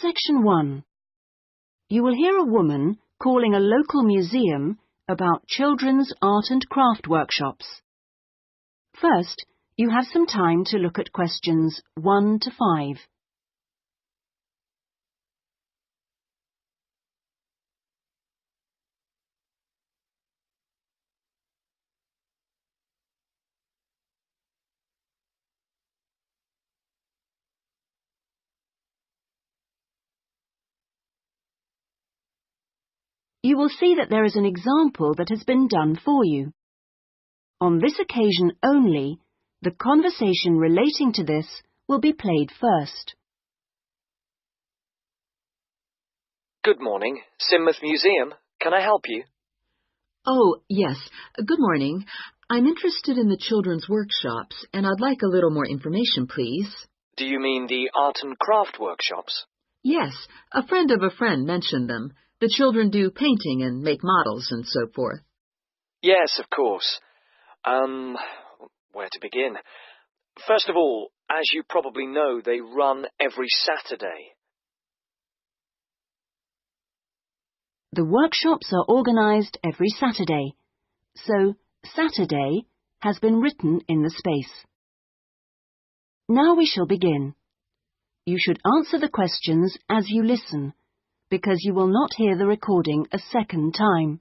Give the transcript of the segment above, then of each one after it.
Section 1. You will hear a woman calling a local museum about children's art and craft workshops. First, you have some time to look at questions 1 to 5. You will see that there is an example that has been done for you. On this occasion only, the conversation relating to this will be played first. Good morning, Sidmouth Museum. Can I help you? Oh, yes. Good morning. I'm interested in the children's workshops, and I'd like a little more information, please. Do you mean the art and craft workshops? Yes, a friend of a friend mentioned them. The children do painting and make models and so forth. Yes, of course. Where to begin? First of all, as you probably know, they run every Saturday. The workshops are organised every Saturday, so Saturday has been written in the space. Now we shall begin. You should answer the questions as you listen, because you will not hear the recording a second time.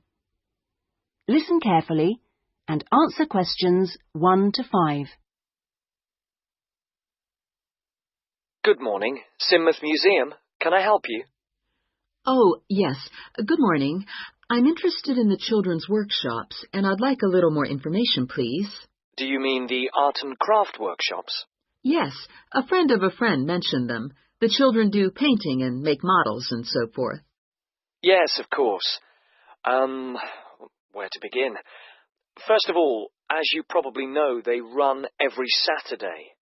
Listen carefully and answer questions 1 to 5. Good morning, Sidmouth Museum. Can I help you? Oh, yes. Good morning. I'm interested in the children's workshops, and I'd like a little more information, please. Do you mean the art and craft workshops? Yes, a friend of a friend mentioned them. The children do painting and make models and so forth. Yes, of course. Where to begin? First of all, as you probably know, they run every Saturday.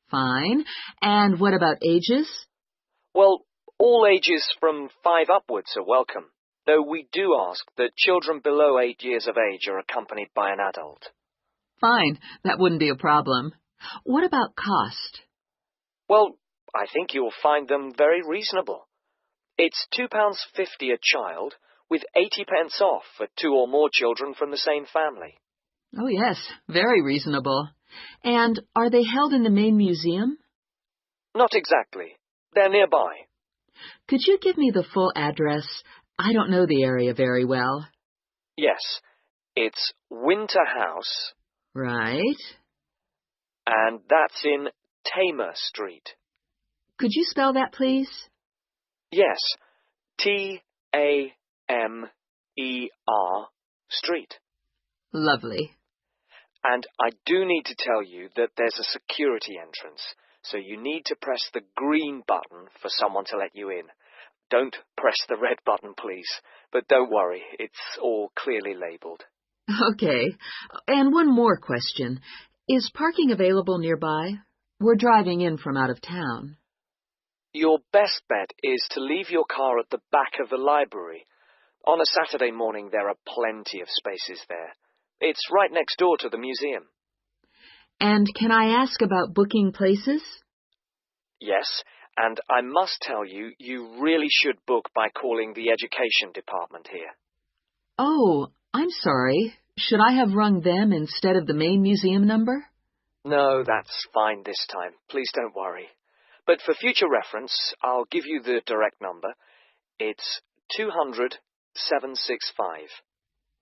Fine. And what about ages? Well, all ages from 5 upwards are welcome, though we do ask that children below 8 years of age are accompanied by an adult. Fine. That wouldn't be a problem. What about cost? Well, I think you'll find them very reasonable. It's £2.50 a child, with 80p off for 2 or more children from the same family. Oh, yes. Very reasonable. And are they held in the main museum? Not exactly. They're nearby. Could you give me the full address? I don't know the area very well. Yes. It's Winter House. Right. And that's in Tamer Street. Could you spell that, please? Yes. Tamer Street. Lovely. And I do need to tell you that there's a security entrance, so you need to press the green button for someone to let you in. Don't press the red button, please. But don't worry, it's all clearly labelled. Okay. And one more question. Is parking available nearby? We're driving in from out of town. Your best bet is to leave your car at the back of the library. On a Saturday morning, there are plenty of spaces there. It's right next door to the museum. And can I ask about booking places? Yes, and I must tell you, you really should book by calling the education department here. Oh, I'm sorry. Should I have rung them instead of the main museum number? No, that's fine this time. Please don't worry. But for future reference, I'll give you the direct number. It's 200-765.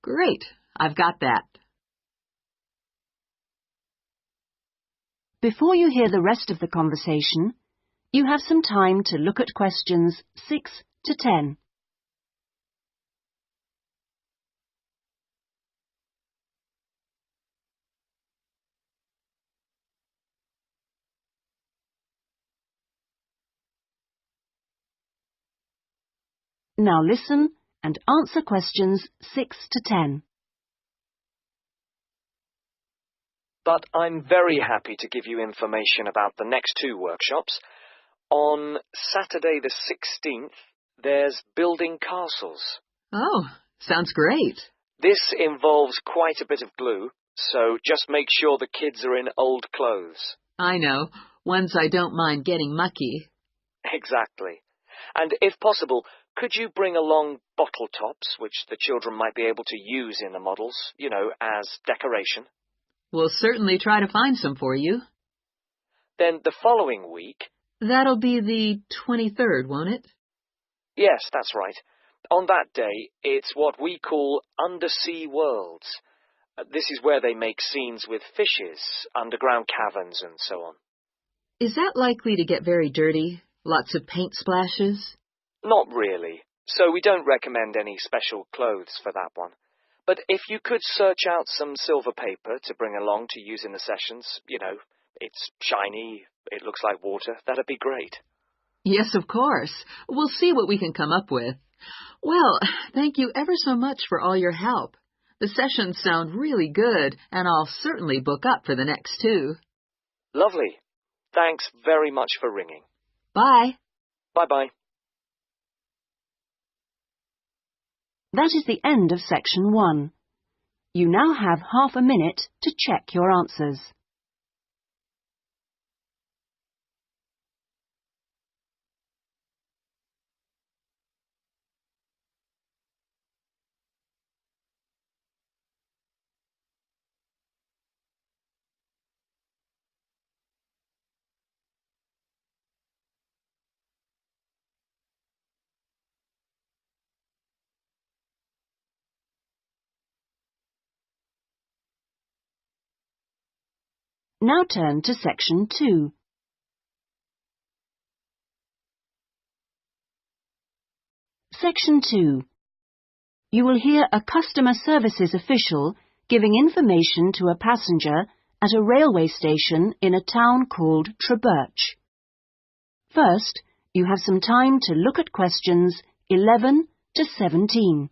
Great. I've got that. Before you hear the rest of the conversation, you have some time to look at questions 6 to 10. Now listen and answer questions 6 to 10. But I'm very happy to give you information about the next 2 workshops. On Saturday the 16th, there's building castles. Oh, sounds great. This involves quite a bit of glue, so just make sure the kids are in old clothes. I know. Ones I don't mind getting mucky. Exactly. And if possible, could you bring along bottle tops, which the children might be able to use in the models, as decoration? We'll certainly try to find some for you. Then the following week... That'll be the 23rd, won't it? Yes, that's right. On that day, it's what we call undersea worlds. This is where they make scenes with fishes, underground caverns, and so on. Is that likely to get very dirty? Lots of paint splashes? Not really. So we don't recommend any special clothes for that one. But if you could search out some silver paper to bring along to use in the sessions, it's shiny, it looks like water, that'd be great. Yes, of course. We'll see what we can come up with. Well, thank you ever so much for all your help. The sessions sound really good, and I'll certainly book up for the next 2. Lovely. Thanks very much for ringing. Bye. Bye-bye. That is the end of section 1. You now have half a minute to check your answers. Now turn to section 2. Section 2. You will hear a customer services official giving information to a passenger at a railway station in a town called Trebirch. First, you have some time to look at questions 11 to 17.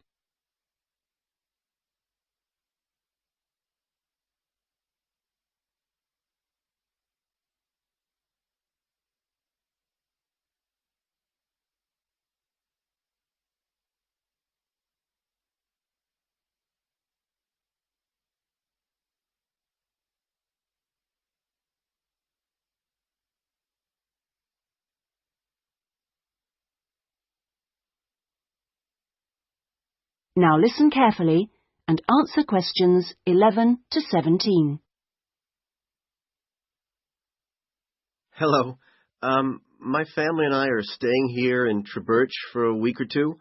Now listen carefully and answer questions 11 to 17. Hello. My family and I are staying here in Trebirch for a week or 2,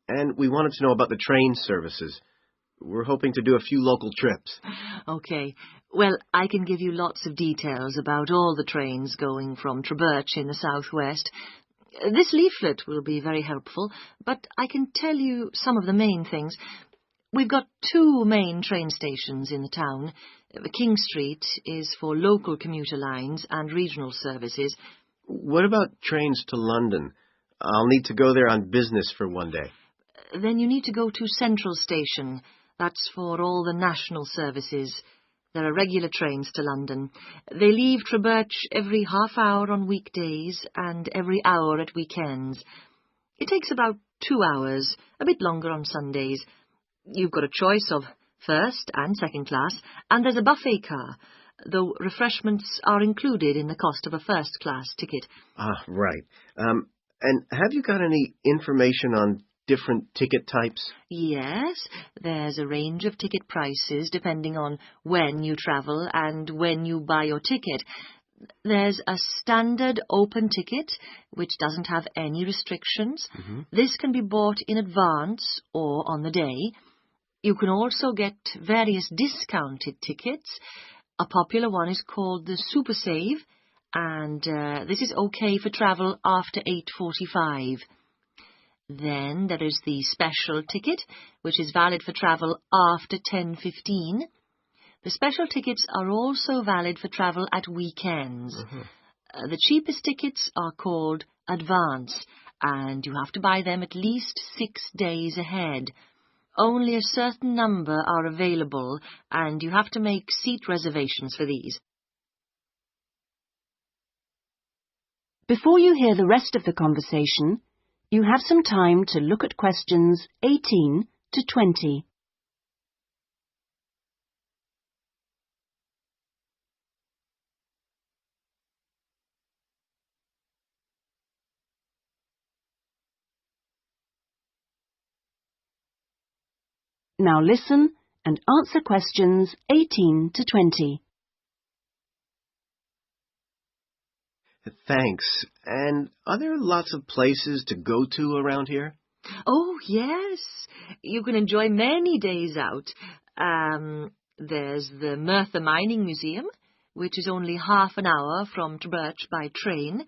and we wanted to know about the train services. We're hoping to do a few local trips. Okay. Well, I can give you lots of details about all the trains going from Trebirch in the southwest. This leaflet will be very helpful, but I can tell you some of the main things. We've got 2 main train stations in the town. King Street is for local commuter lines and regional services. What about trains to London? I'll need to go there on business for one day. Then you need to go to Central Station. That's for all the national services. There are regular trains to London. They leave Trebirch every half hour on weekdays and every hour at weekends. It takes about 2 hours, a bit longer on Sundays. You've got a choice of first and second class, and there's a buffet car, though refreshments are included in the cost of a first-class ticket. Ah, right. And have you got any information on different ticket types? Yes, there's a range of ticket prices depending on when you travel and when you buy your ticket. There's a standard open ticket, which doesn't have any restrictions. This can be bought in advance or on the day. You can also get various discounted tickets. A popular one is called the Super Save, and this is okay for travel after 8:45. Then there is the special ticket, which is valid for travel after 10:15. The special tickets are also valid for travel at weekends. The cheapest tickets are called advance, and you have to buy them at least 6 days ahead. Only a certain number are available, and you have to make seat reservations for these. Before you hear the rest of the conversation, you have some time to look at questions 18 to 20. Now listen and answer questions 18 to 20. Thanks. And are there lots of places to go to around here? Oh, yes. You can enjoy many days out. There's the Merthyr Mining Museum, which is only half an hour from Treberch by train.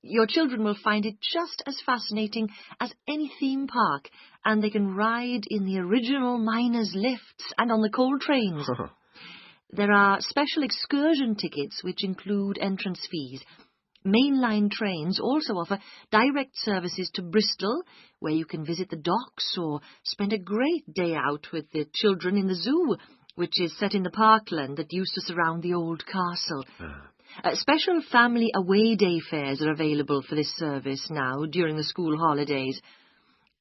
Your children will find it just as fascinating as any theme park, and they can ride in the original miners' lifts and on the coal trains. There are special excursion tickets which include entrance fees. Mainline trains also offer direct services to Bristol, where you can visit the docks or spend a great day out with the children in the zoo, which is set in the parkland that used to surround the old castle. Special family away day fares are available for this service now during the school holidays.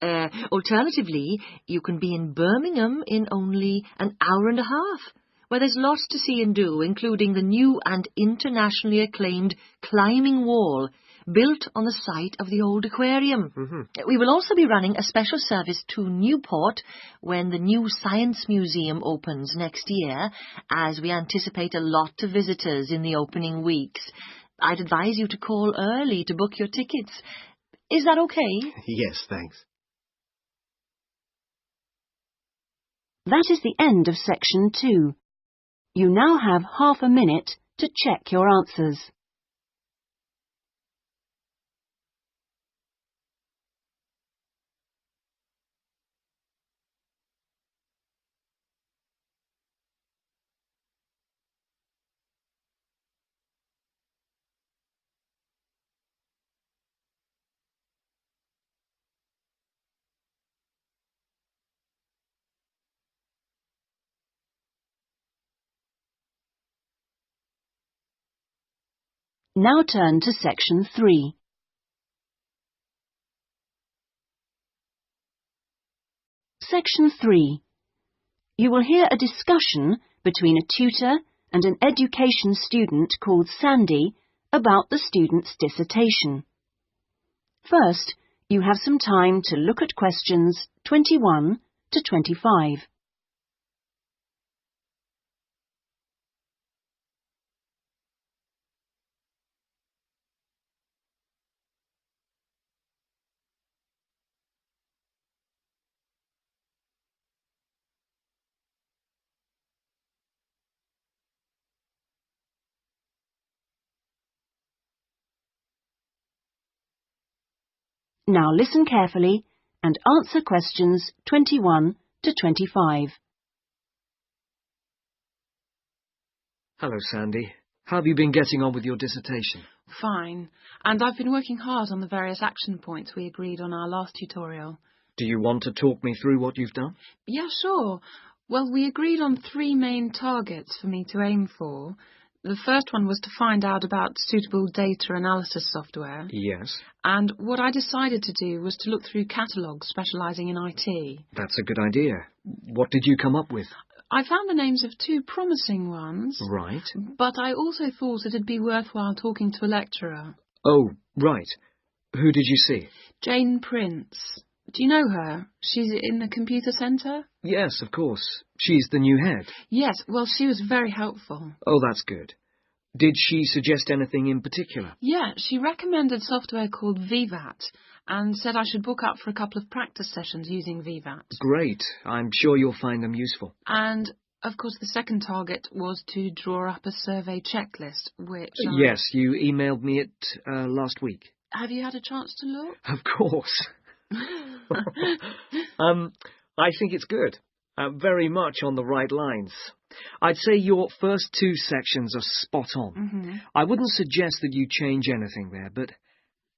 Alternatively, you can be in Birmingham in only an hour and a half, where there's lots to see and do, including the new and internationally acclaimed climbing wall built on the site of the old aquarium. We will also be running a special service to Newport when the new Science Museum opens next year, as we anticipate a lot of visitors in the opening weeks. I'd advise you to call early to book your tickets. Is that okay? Yes, thanks. That is the end of section 2. You now have half a minute to check your answers. Now turn to section 3. Section 3. You will hear a discussion between a tutor and an education student called Sandy about the student's dissertation. First, you have some time to look at questions 21 to 25. Now listen carefully and answer questions 21 to 25. Hello, Sandy. How have you been getting on with your dissertation? Fine. And I've been working hard on the various action points we agreed on our last tutorial. Do you want to talk me through what you've done? Yeah, sure. Well, we agreed on 3 main targets for me to aim for. The first one was to find out about suitable data analysis software. Yes. And what I decided to do was to look through catalogues specialising in IT. That's a good idea. What did you come up with? I found the names of 2 promising ones. Right. But I also thought it'd be worthwhile talking to a lecturer. Oh, right. Who did you see? Jane Prince. Do you know her? She's in the computer centre? Yes, of course. She's the new head. Yes, well, she was very helpful. Oh, that's good. Did she suggest anything in particular? Yeah, she recommended software called VVAT and said I should book up for a couple of practice sessions using VVAT. Great. I'm sure you'll find them useful. And, of course, the second target was to draw up a survey checklist, which... Yes, you emailed me it last week. Have you had a chance to look? Of course. I think it's good. Very much on the right lines. I'd say your first 2 sections are spot on. I wouldn't suggest that you change anything there, but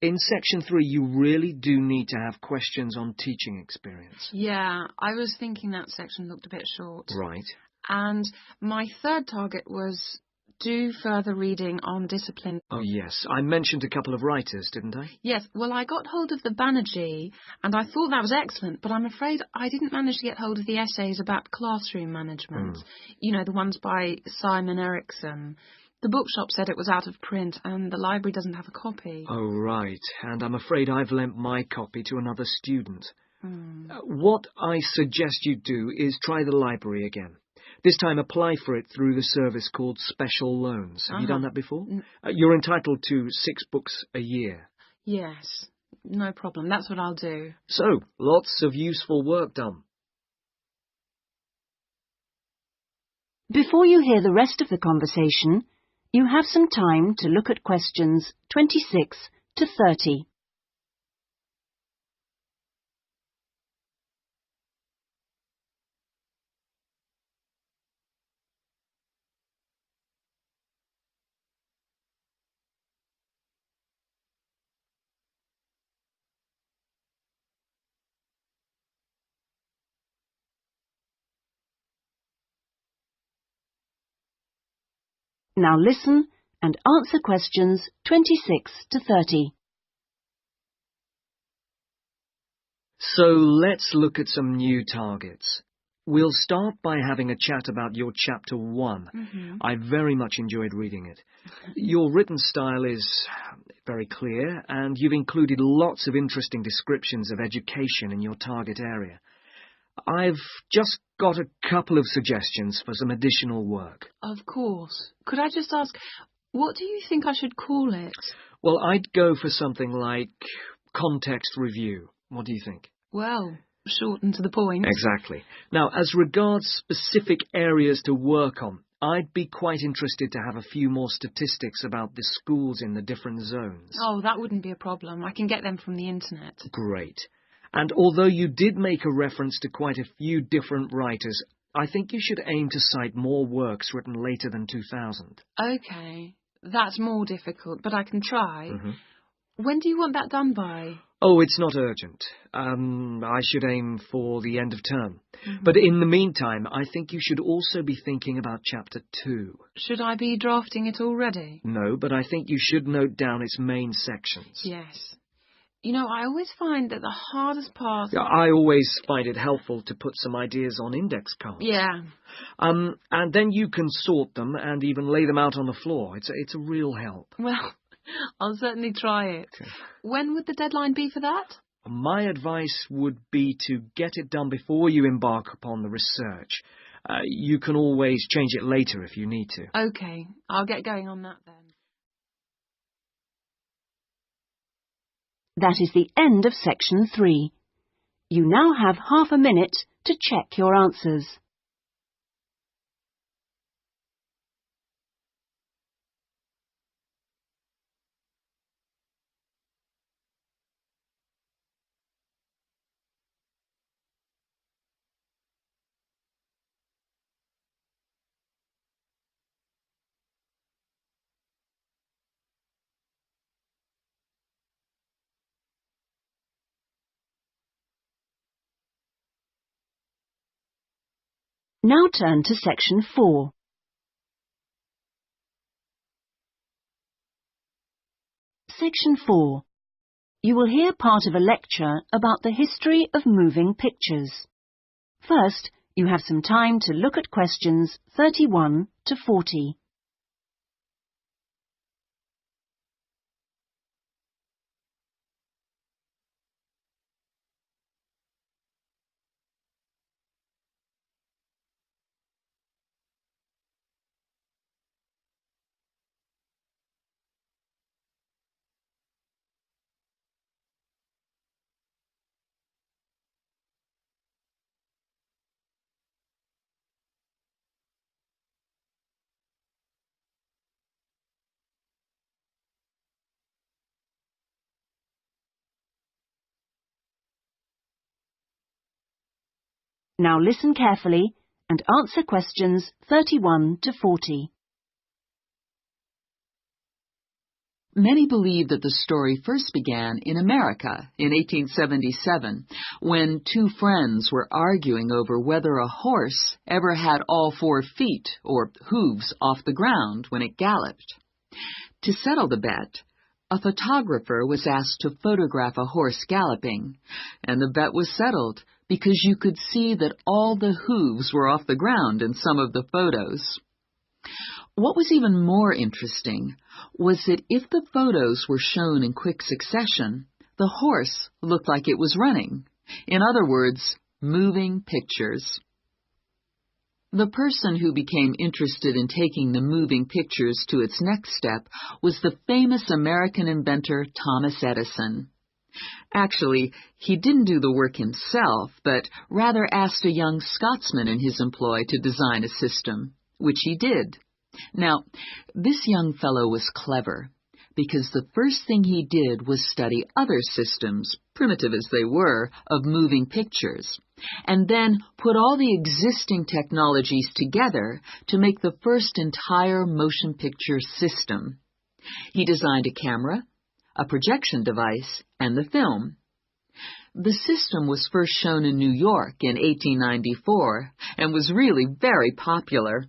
in section 3 you really do need to have questions on teaching experience. Yeah, I was thinking that section looked a bit short. Right. And my third target was do further reading on discipline. Oh, yes. I mentioned a couple of writers, didn't I? Yes, well, I got hold of the Banerjee, and I thought that was excellent, but I'm afraid I didn't manage to get hold of the essays about classroom management. You know, the ones by Simon Erickson. The bookshop said it was out of print, and the library doesn't have a copy. Oh, right. And I'm afraid I've lent my copy to another student. What I suggest you do is try the library again. This time apply for it through the service called Special Loans. Have you done that before? You're entitled to 6 books a year. Yes, no problem. That's what I'll do. So, lots of useful work done. Before you hear the rest of the conversation, you have some time to look at questions 26 to 30. Now listen and answer questions 26 to 30. So let's look at some new targets. We'll start by having a chat about your Chapter 1. I very much enjoyed reading it. Your written style is very clear, and you've included lots of interesting descriptions of education in your target area. I've just got a couple of suggestions for some additional work. Of course. Could I just ask, what do you think I should call it? Well, I'd go for something like context review. What do you think? Well, short and to the point. Exactly. Now, as regards specific areas to work on, I'd be quite interested to have a few more statistics about the schools in the different zones. Oh, that wouldn't be a problem. I can get them from the internet. Great. And although you did make a reference to quite a few different writers, I think you should aim to cite more works written later than 2000. OK. That's more difficult, but I can try. When do you want that done by? Oh, it's not urgent. I should aim for the end of term. But in the meantime, I think you should also be thinking about Chapter 2. Should I be drafting it already? No, but I think you should note down its main sections. Yes. You know, I always find that the hardest part... I always find it helpful to put some ideas on index cards. Yeah. And then you can sort them and even lay them out on the floor. It's a real help. Well, I'll certainly try it. Okay. When would the deadline be for that? My advice would be to get it done before you embark upon the research. You can always change it later if you need to. OK, I'll get going on that then. That is the end of section 3. You now have half a minute to check your answers. Now turn to section 4. Section 4. You will hear part of a lecture about the history of moving pictures. First, you have some time to look at questions 31 to 40. Now listen carefully and answer questions 31 to 40. Many believe that the story first began in America in 1877, when 2 friends were arguing over whether a horse ever had all 4 feet, or hooves, off the ground when it galloped. To settle the bet, a photographer was asked to photograph a horse galloping, and the bet was settled because you could see that all the hooves were off the ground in some of the photos. What was even more interesting was that if the photos were shown in quick succession, the horse looked like it was running. In other words, moving pictures. The person who became interested in taking the moving pictures to its next step was the famous American inventor Thomas Edison. Actually, he didn't do the work himself, but rather asked a young Scotsman in his employ to design a system, which he did. Now, this young fellow was clever, because the first thing he did was study other systems, primitive as they were, of moving pictures, and then put all the existing technologies together to make the first entire motion picture system. He designed a camera, a projection device, and the film. The system was first shown in New York in 1894 and was really very popular.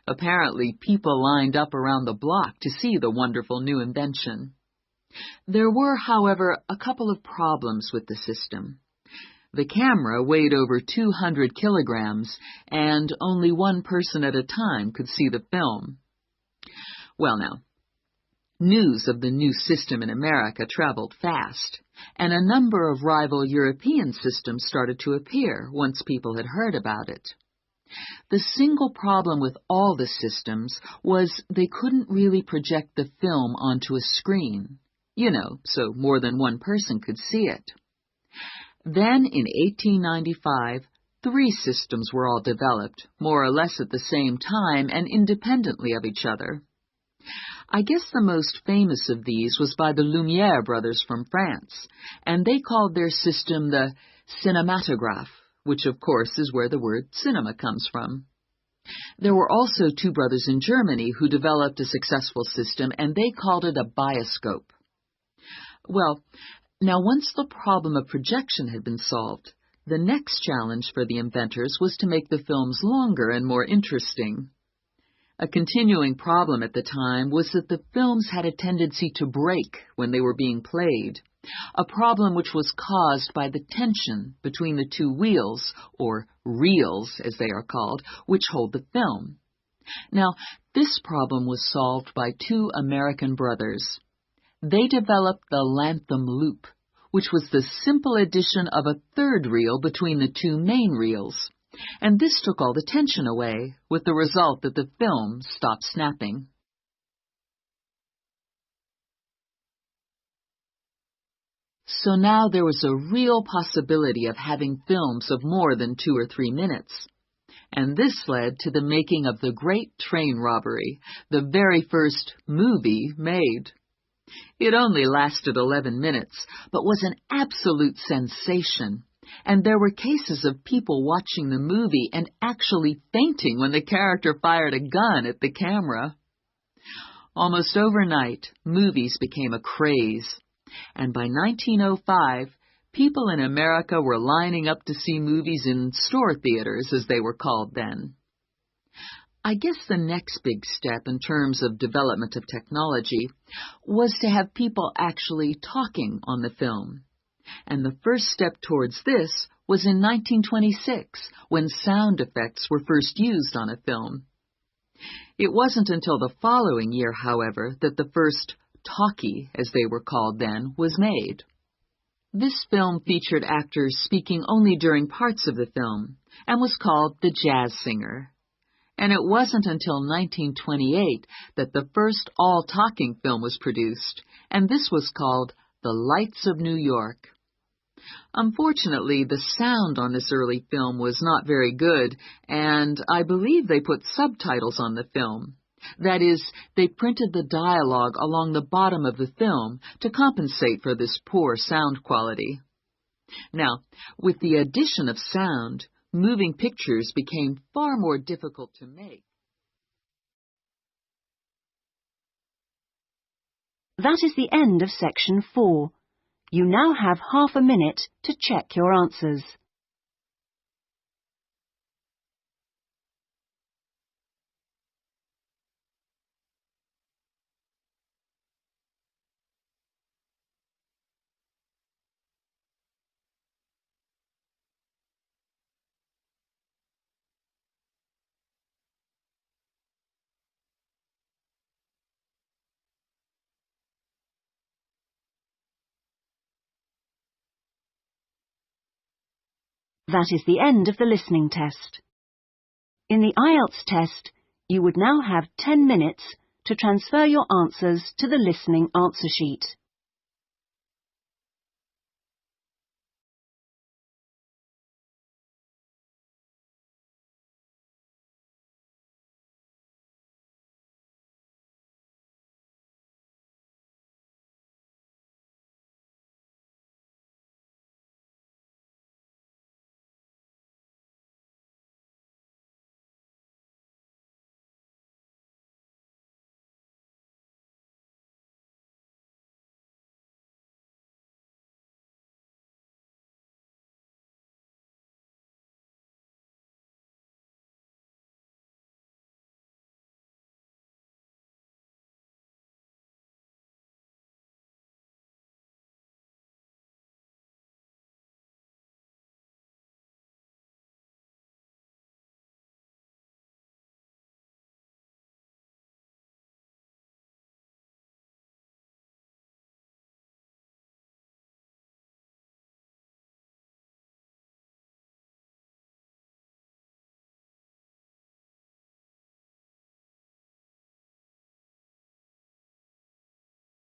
Apparently, people lined up around the block to see the wonderful new invention. There were, however, a couple of problems with the system. The camera weighed over 200 kilograms, and only one person at a time could see the film. Well now, news of the new system in America traveled fast, and a number of rival European systems started to appear once people had heard about it. The single problem with all the systems was they couldn't really project the film onto a screen, so more than one person could see it. Then, in 1895, 3 systems were all developed, more or less at the same time and independently of each other. I guess the most famous of these was by the Lumière brothers from France, and they called their system the cinematograph, which of course is where the word cinema comes from. There were also 2 brothers in Germany who developed a successful system, and they called it a bioscope. Well, now once the problem of projection had been solved, the next challenge for the inventors was to make the films longer and more interesting. A continuing problem at the time was that the films had a tendency to break when they were being played, a problem which was caused by the tension between the 2 wheels, or reels as they are called, which hold the film. Now, this problem was solved by 2 American brothers. They developed the Lantham loop, which was the simple addition of a 3rd reel between the 2 main reels, and this took all the tension away, with the result that the film stopped snapping. So now there was a real possibility of having films of more than 2 or 3 minutes. And this led to the making of the Great Train Robbery, the very first movie made. It only lasted 11 minutes, but was an absolute sensation, and there were cases of people watching the movie and actually fainting when the character fired a gun at the camera. Almost overnight, movies became a craze. And by 1905, people in America were lining up to see movies in store theaters, as they were called then. I guess the next big step in terms of development of technology was to have people actually talking on the film. And the first step towards this was in 1926, when sound effects were first used on a film. It wasn't until the following year, however, that the first talkie, as they were called then, was made. This film featured actors speaking only during parts of the film, and was called The Jazz Singer. And it wasn't until 1928 that the first all-talking film was produced, and this was called The Lights of New York. Unfortunately, the sound on this early film was not very good, and I believe they put subtitles on the film. That is, they printed the dialogue along the bottom of the film to compensate for this poor sound quality. Now, with the addition of sound, moving pictures became far more difficult to make. That is the end of section 4. You now have half a minute to check your answers. That is the end of the listening test. In the IELTS test, you would now have 10 minutes to transfer your answers to the listening answer sheet.